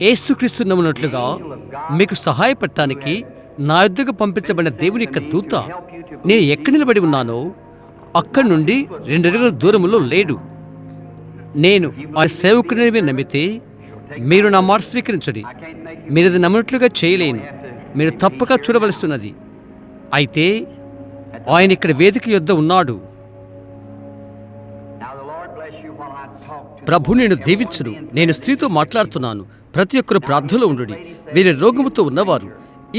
యేసుక్రీస్తు నమ్మునట్లుగా మీకు సహాయపడటానికి నా యొద్దకు పంపించబడిన దేవుని యొక్క దూత నేను ఎక్కడ నిలబడి ఉన్నానో అక్కడి నుండి 2 అడుగుల దూరంలో లేడు. నేను ఆ సేవకుని నమ్మితే మీరు నా మాట స్వీకరించండి. మీరు అది నమ్మినట్లుగా చేయలేను. మీరు తప్పక చూడవలసి ఉన్నది. అయితే ఆయన ఇక్కడ వేదిక యొద్ద ఉన్నాడు. ప్రభు నేను దీవించును. నేను స్త్రీతో మాట్లాడుతున్నాను. ప్రతి ఒక్కరు ప్రార్థనలో ఉండు. వీరి రోగముతో ఉన్నవారు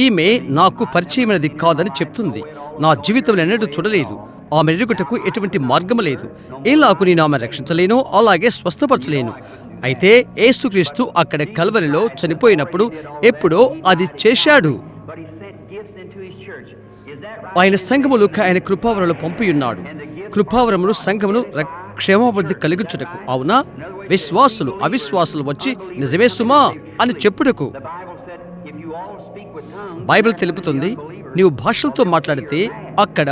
ఈమె నాకు పరిచయమైనది కాదని చెప్తుంది. నా జీవితంలో ఎన్నడూ చూడలేదు. ఆమె ఎరుగుటకు ఎటువంటి మార్గం లేదు. ఎలాగూ నేను ఆమె రక్షించలేను, అలాగే స్వస్థపరచలేను. అయితే యేసుక్రీస్తు అక్కడ కల్వరిలో చనిపోయినప్పుడు ఎప్పుడో అది చేశాడు. ఆయన సంఘములకు ఆయన కృపావరములు పంపియున్నాడు. కృపావరములు సంఘమును క్షేమాభివృద్ధి కలిగించుటకు. అవునా? విశ్వాసులు అవిశ్వాసులు వచ్చి నిజమే సుమా అని చెప్పుటకు. బైబిల్ తెలుపుతుంది, నీవు భాషలతో మాట్లాడితే అక్కడ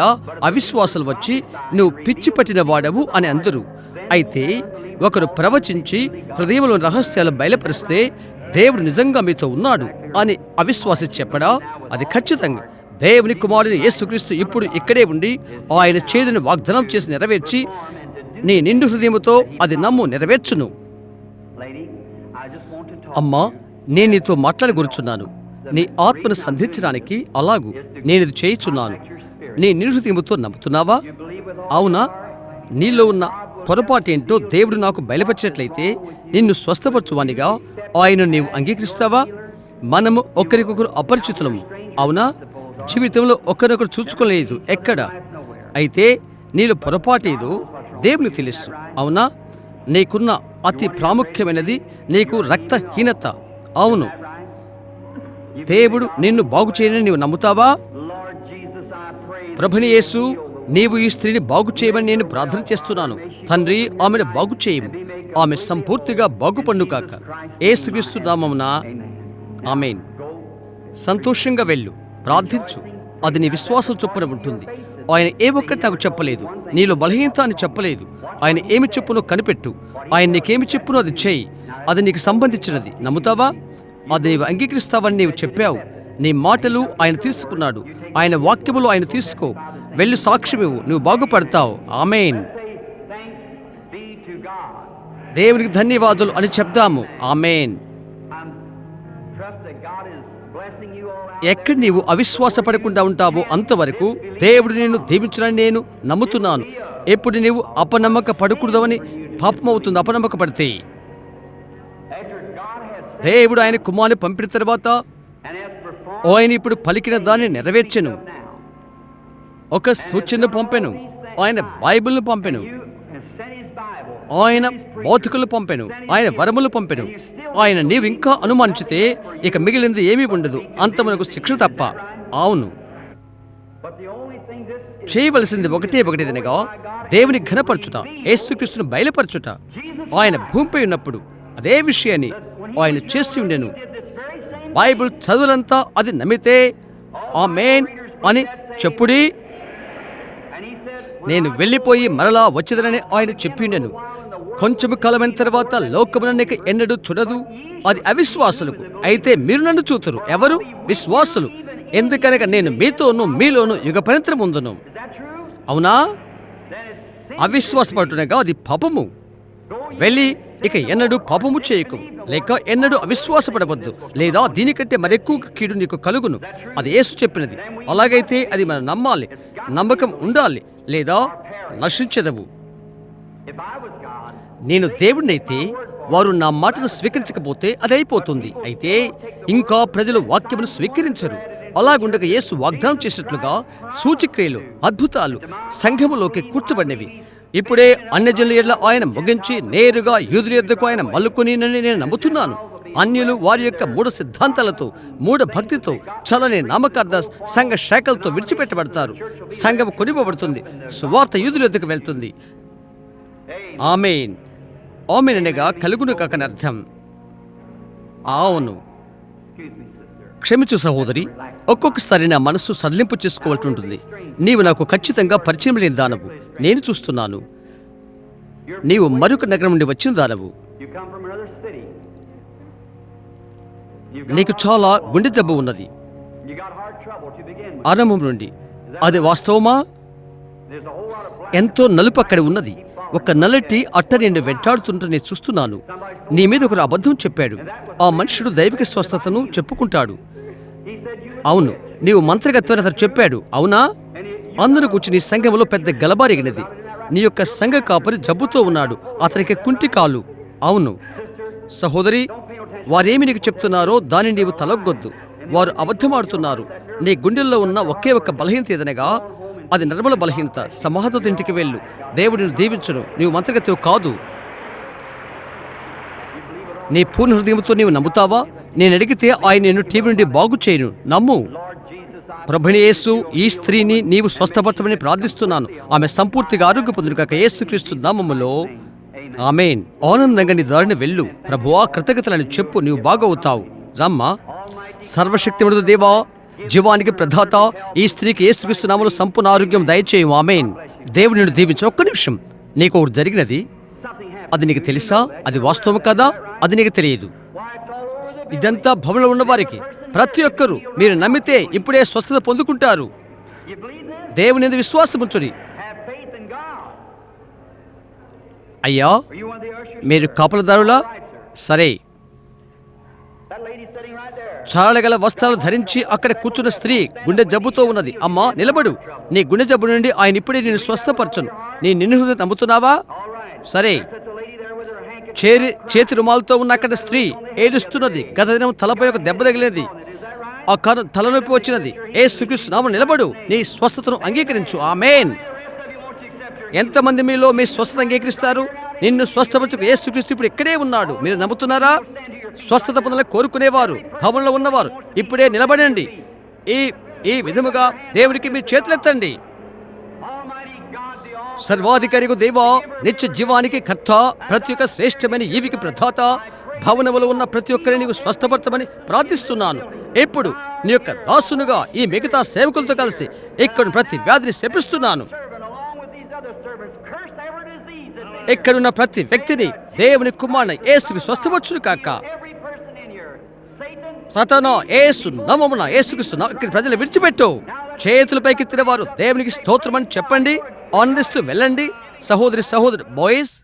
అవిశ్వాసులు వచ్చి నువ్వు పిచ్చి పట్టిన వాడవు అని అందరూ. అయితే ఒకరు ప్రవచించి హృదయంలో రహస్యాలు బయలుపరిస్తే దేవుడు నిజంగా మీతో ఉన్నాడు అని అవిశ్వాసి చెప్పడా? అది ఖచ్చితంగా దేవుని కుమారుని యేసుక్రీస్తు ఇప్పుడు ఇక్కడే ఉండి ఆయన చేదుని వాగ్దానం చేసి నెరవేర్చి నీ నిండు హృదయముతో అది నమ్ము నెరవేర్చును. అమ్మా, నేను నీతో మాట్లాడగూర్చున్నాను. నీ ఆత్మను సంధించడానికి అలాగూ నేను ఇది చేయుచున్నాను. నీ నిండు హృదయముతో నమ్ముతున్నావా? అవునా? నీలో ఉన్న పొరపాటేంటో దేవుడు నాకు బయలుపరిచినట్లయితే నిన్ను స్వస్థపరచువానిగా ఆయన నీవు అంగీకరిస్తావా? మనము ఒకరికొకరు అపరిచితులము. అవునా? జీవితంలో ఒకరొకరు చూసుకోలేదు ఎక్కడ. అయితే నీలో పొరపాటేదో దేవుని తెలుసు. అవునా? నీకున్న అతి ప్రాముఖ్యమైనది నీకు రక్తహీనత. అవును, దేవుడు నిన్ను బాగు చేయని నీవు నమ్ముతావా? ప్రభుని యేసు, నీవు ఈ స్త్రీని బాగు చేయమని నేను ప్రార్థన చేస్తున్నాను. తండ్రి, ఆమెను బాగు చేయము. ఆమె సంపూర్తిగా బాగుపండు కాక యేసుక్రీస్తు నామమున ఆమేన్. సంతోషంగా వెళ్ళు, ప్రార్థించు. అది నీ విశ్వాసం చొప్పున ఉంటుంది. ఆయన ఏ ఒక్కటి నాకు చెప్పలేదు. నీలో బలహీనత అని చెప్పలేదు. ఆయన ఏమి చెప్పునో కనిపెట్టు. ఆయన నీకేమి చెప్పునో అది చేయి. అది నీకు సంబంధించినది. నమ్ముతావా? అది నీవు అంగీకరిస్తావని నీవు చెప్పావు. నీ మాటలు ఆయన తీసుకున్నాడు. ఆయన వాక్యములు ఆయన తీసుకో. వెళ్ళి సాక్ష్యమివ్వు. నువ్వు బాగుపడతావు. ఆమేన్. దేవునికి ధన్యవాదాలు అని చెప్దాము. ఆమేన్. ఎక్కడ నీవు అవిశ్వాసపడకుండా ఉంటావో అంతవరకు దేవుడు నిన్ను దీవించునని నేను నమ్ముతున్నాను. ఎప్పుడు నీవు అపనమ్మక పడకూడదని పాపమవుతుంది. అపనమ్మక పడితే దేవుడు ఆయన కుమారుని పంపిన తర్వాత ఆయన ఇప్పుడు పలికిన దాన్ని నెరవేర్చెను. ఒక సూచనను పంపెను. ఆయన బైబిల్ను పంపెను. ఆయన బౌద్ధికులు పంపెను. ఆయన వరములు పంపెను. ఆయన నీవు ఇంకా అనుమానించితే ఇక మిగిలింది ఏమీ ఉండదు. అంత మనకు శిక్ష తప్ప. అవును, చేయవలసింది ఒకటేదనగా దేవుని ఘనపరచుట, యేసుక్రీస్తును బయలుపరచుట. ఆయన భూమిపై ఉన్నప్పుడు అదే విషయాన్ని ఆయన చేసి ఉండెను. బైబిల్ చదువులంతా అది నమ్మితే ఆమేన్ అని చెప్పుడి. నేను వెళ్ళిపోయి మరలా వచ్చేదనని ఆయన చెప్పిండెను. కొంచెము కాలమైన తర్వాత లోకమునక ఎన్నడూ చూడదు. అది అవిశ్వాసులకు. అయితే మీరు నన్ను చూతురు. ఎవరు? విశ్వాసులు. ఎందుకనగా నేను మీతోనూ మీలోనూ యుగ పర్యంతం ఉందును. అవునా? అవిశ్వాసపడుతున్నగా అది పాపము. వెళ్ళి ఇక ఎన్నడూ పాపము చేయకు, లేక ఎన్నడూ అవిశ్వాసపడవద్దు, లేదా దీనికంటే మరెక్కువ కీడు నీకు కలుగును. అది యేసు చెప్పినది. అలాగైతే అది మనం నమ్మాలి, నమ్మకం ఉండాలి, లేదా నశించదవు. నేను దేవుడినైతే వారు నా మాటను స్వీకరించకపోతే అది అయిపోతుంది. అయితే ఇంకా ప్రజలు వాక్యమును స్వీకరించరు. అలాగుండగా యేసు వాగ్దానం చేసినట్లుగా సూచక్రియలు, అద్భుతాలు సంఘములోకి కూర్చబడినవి. ఇప్పుడే అన్యజనుల ఎడల ఆయన ముగించి నేరుగా యూదుల యొద్దకు ఆయన మల్లుకొనినని నేను నమ్ముతున్నాను. అన్యులు వారి యొక్క మూఢ సిద్ధాంతాలతో, మూఢ భక్తితో, చలని నామకార్థ సంఘ శాఖలతో విడిచిపెట్టబడతారు. సంఘం కొనిపోబడుతుంది. సువార్త యూదుల యొద్దకు వెళ్తుంది. ఆమేన్. ఆమేన్ అనగా కలుగును కాకని అర్థం. అవును, క్షమించు సహోదరి, ఒక్కొక్కసారి నా మనస్సు సడలింపు చేసుకోవాల్సి ఉంటుంది. నీవు నాకు ఖచ్చితంగా పరిచయం లేని దానవు. నేను చూస్తున్నాను. నీవు మరొక నగరం నుండి వచ్చిన దానవు. You come from another city. నీకు చాలా గుండె జబ్బు ఉన్నది You got heart trouble to begin with. ఆరంభం నుండి. అది వాస్తవమా? There's a whole lot of black. ఎంతో నలుపు అక్కడ ఉన్నది. ఒక నల్లటి అట్ట నేను వెంటాడుతుంటే నేను చూస్తున్నాను. నీ మీద ఒకరు అబద్ధం చెప్పాడు. ఆ మనుషుడు దైవిక స్వస్థతను చెప్పుకుంటాడు. He said you అవును, నీవు మంత్రగత్వాన్ని అతను చెప్పాడు. అవునా? అందరూ కూర్చి నీ సంఘంలో పెద్ద గలబారిగినది. నీ యొక్క సంఘ కాపరి జబ్బుతో ఉన్నాడు. అతనికి కుంటి కాలు. అవును సహోదరి, వారేమి నీకు చెప్తున్నారో దాన్ని నీవు తలొగ్గొద్దు. వారు అబద్ధమాడుతున్నారు. నీ గుండెల్లో ఉన్న ఒకే ఒక్క బలహీనత ఏదనగా అది నిర్మల బలహీనత. సమాధానతో ఇంటికి వెళ్ళు. దేవుడు నిన్ను దీవించును. నీవు మంత్రగతివు కాదు. నీ పూర్ణ హృదయంతో నీవు నమ్ముతావా? నేను అడిగితే ఆయన నిన్ను టీవీ నుండి బాగు చేయను. నమ్ము. ప్రభుని యేసు, ఈ స్త్రీని నీవు స్వస్థపరచమని ప్రార్థిస్తున్నాను. ఆమె సంపూర్తిగా ఆరోగ్య పొందుగాక యేసుక్రీస్తు నామములో ఆమేన్. ఆనందంగా నీ దారిని వెళ్ళు. ప్రభువా కృతజ్ఞతలని చెప్పు. నీవు బాగవుతావు. రమ్మా. సర్వశక్తిమంతుడు దేవా, జీవానికి ప్రదాత, ఈ స్త్రీకి యేసుక్రీస్తు నామములో సంపూర్ణ ఆరోగ్యం దయచేయు. ఆమేన్. దేవుడు నిన్ను దీవించు. ఒక్క నిమిషం. నీకు ఒకటి జరిగినది. అది నీకు తెలుసా? అది వాస్తవం కదా? అది నీకు తెలియదు. ఇదంతా భవనంలో ఉన్న వారికి, ప్రతి ఒక్కరూ మీరు నమ్మితే ఇప్పుడే స్వస్థత పొందుకుంటారు. You believe this? దేవుని యందు విశ్వాసం ఉంచుడి. Have faith in God. అయ్యా, Are you one of the ushers? మీరు కాపలదారులా? సరే. That lady sitting right there. చాలగల వస్త్రాలు ధరించి అక్కడ కూర్చున్న స్త్రీ గుండె జబ్బుతో ఉన్నది. అమ్మా నిలబడు. నీ గుండె జబ్బు నుండి ఆయన ఇప్పుడే నేను స్వస్థపరచను. నీ నిన్ను హృదయం నమ్ముతున్నావా? All right. సరే. Such a lady there with her handkerchief. చేతి రుమాలతో ఉన్న అక్కడ స్త్రీ ఏడుస్తున్నది. గత దినం తలపై ఒక దెబ్బ తగిలినది. Is that right? ఆ కారణం తలనొప్పి వచ్చినది. యేసుక్రీస్తు నామమున నిలబడు. నీ స్వస్థతను అంగీకరించు. ఆమేన్. The rest of you won't you accept your ఎంతమంది మీలో మీ స్వస్థత అంగీకరిస్తారు? నిన్ను స్వస్థపరచుకు యేసుక్రీస్తు ఇప్పుడు ఇక్కడే ఉన్నాడు. మీరు నమ్ముతున్నారా? స్వస్థత పొందాలని కోరుకునేవారు, భవనంలో ఉన్నవారు ఇప్పుడే నిలబడండి. ఈ విధముగా దేవునికి మీ చేతులెత్తండి. Almighty God, the all సర్వాధికారికు దేవా, నిత్య జీవానికి కర్త, ప్రతి ఒక్క శ్రేష్టమైన ఈవికి ప్రదాత, భవనములో ఉన్న ప్రతి ఒక్కరిని నీవు స్వస్థపరచమని ప్రార్థిస్తున్నాను. ఇప్పుడు నీ యొక్క దాసునుగా ఈ మిగతా సేవకులతో కలిసి ఇక్కడ ప్రతి వ్యాధిని శపిస్తున్నాను. servant along with these other servants curse every disease that's in ఇక్కడున్న ప్రతి వ్యక్తిని దేవుని కుమారుని యేసుకి స్వస్థపరచును కాక. every person in here. Satan, సతానా యేసు నామమున యేసుక్రీస్తు ఇక్కడ ప్రజలు విడిచిపెట్టు. చేతులపైకి తినవారు దేవునికి స్తోత్రమని చెప్పండి. ఆనందిస్తూ వెళ్ళండి. సహోదరి బాయ్స్,